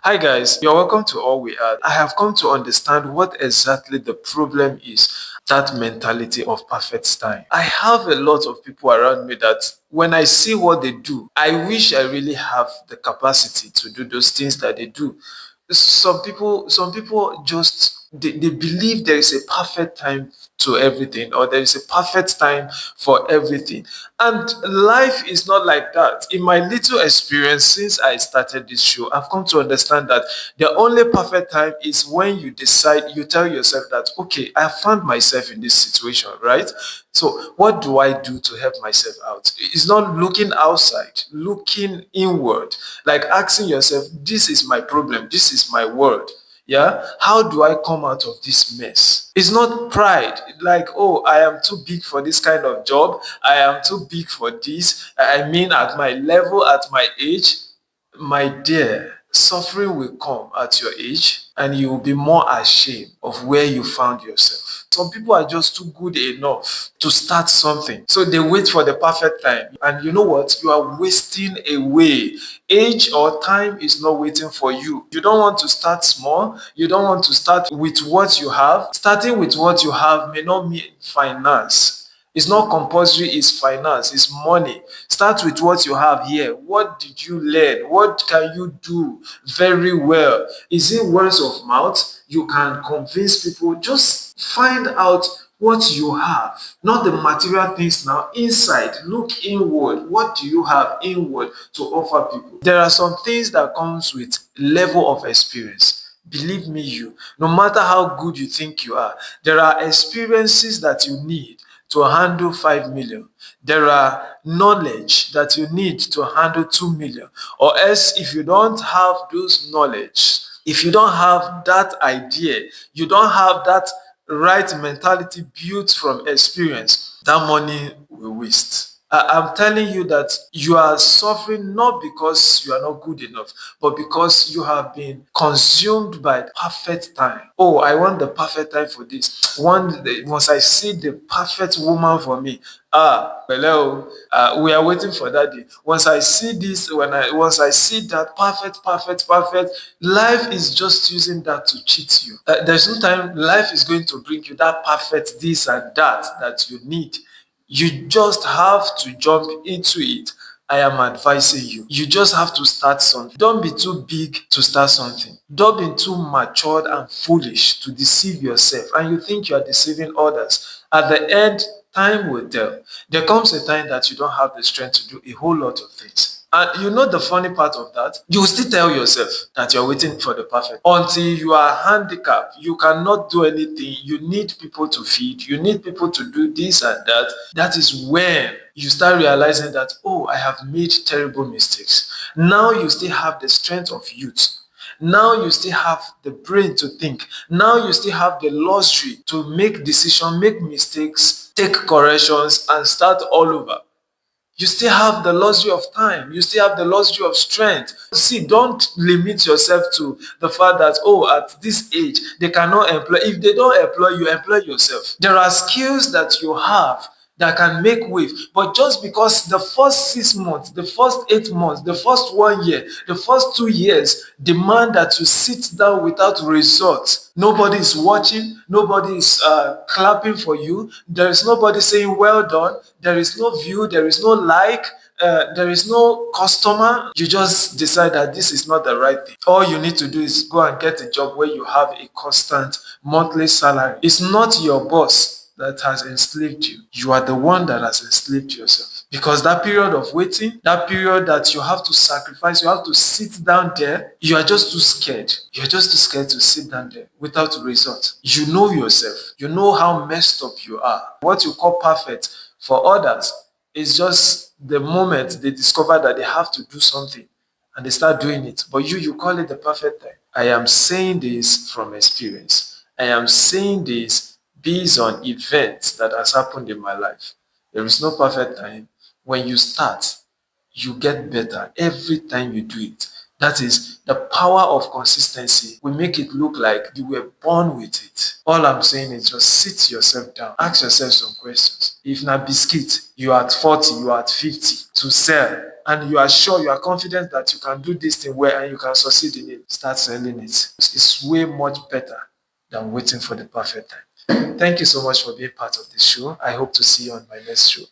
Hi guys, you're welcome to All We Are. I have come to understand what exactly the problem is, that mentality of perfect time. I have a lot of people around me that when I see what they do, I wish I really have the capacity to do those things that they do. Some people just they believe there is a perfect time to everything, or there is a perfect time for everything, and life is not like that. In my little experience since I started this show, I've come to understand that the only perfect time is when you decide, you tell yourself that, okay, I found myself in this situation, right? So what do I do to help myself out? It's not looking outside, looking inward, like asking yourself, this is my problem, this is my world. Yeah, how do I come out of this mess? It's not pride, like, oh, I am too big for this kind of job, I am too big for this. I mean, at my level, at my age, my dear, suffering will come at your age, and you will be more ashamed of where you found yourself. Some people are just too good enough to start something, so they wait for the perfect time. And you know what? You are wasting away. Age or time is not waiting for you. You don't want to start small. You don't want to start with what you have. Starting with what you have may not mean finance. It's not compulsory, it's finance, it's money. Start with what you have here. What did you learn? What can you do very well? Is it words of mouth? You can convince people. Just find out what you have, not the material things now. Inside, look inward. What do you have inward to offer people? There are some things that comes with level of experience. Believe me, no matter how good you think you are, there are experiences that you need to handle 5 million. There are knowledge that you need to handle 2 million. Or else, if you don't have those knowledge, if you don't have that idea, you don't have that right mentality built from experience, that money will waste. I'm telling you that you are suffering not because you are not good enough, but because you have been consumed by perfect time. Oh, I want the perfect time for this. Once I see the perfect woman for me, hello, we are waiting for that day. Once I see this, once I see that perfect, life is just using that to cheat you. There's no time life is going to bring you that perfect this and that you need. You just have to jump into it. I am advising you. You just have to start something. Don't be too big to start something. Don't be too matured and foolish to deceive yourself, and you think you are deceiving others. At the end, time will tell. There comes a time that you don't have the strength to do a whole lot of things. And you know the funny part of that? You will still tell yourself that you're waiting for the perfect. Until you are handicapped, you cannot do anything. You need people to feed. You need people to do this and that. That is when you start realizing that, oh, I have made terrible mistakes. Now you still have the strength of youth. Now you still have the brain to think. Now you still have the luxury to make decisions, make mistakes, take corrections, and start all over. You still have the luxury of time. You still have the luxury of strength. See, don't limit yourself to the fact that, oh, at this age, they cannot employ. If they don't employ you, employ yourself. There are skills that you have that can make wave. But just because the first 6 months, the first 8 months, the first 1 year, the first 2 years demand that you sit down without result, nobody is watching, nobody is clapping for you, there is nobody saying well done, there is no view, there is no like, there is no customer, you just decide that this is not the right thing. All you need to do is go and get a job where you have a constant monthly salary. It's not your boss that has enslaved you. You are the one that has enslaved yourself. Because that period of waiting, that period that you have to sacrifice, you have to sit down there, you are just too scared. You're just too scared to sit down there without result. You know yourself. You know how messed up you are. What you call perfect for others is just the moment they discover that they have to do something and they start doing it. But you call it the perfect time. I am saying this from experience. I am saying this based on events that has happened in my life. There is no perfect time. When you start, you get better every time you do it. That is the power of consistency. We make it look like you were born with it. All I'm saying is just sit yourself down. Ask yourself some questions. If na biscuit, you are at 40, you are at 50 to sell. and you are sure, you are confident that you can do this thing well and you can succeed in it, start selling it. It's way much better than waiting for the perfect time. Thank you so much for being part of this show. I hope to see you on my next show.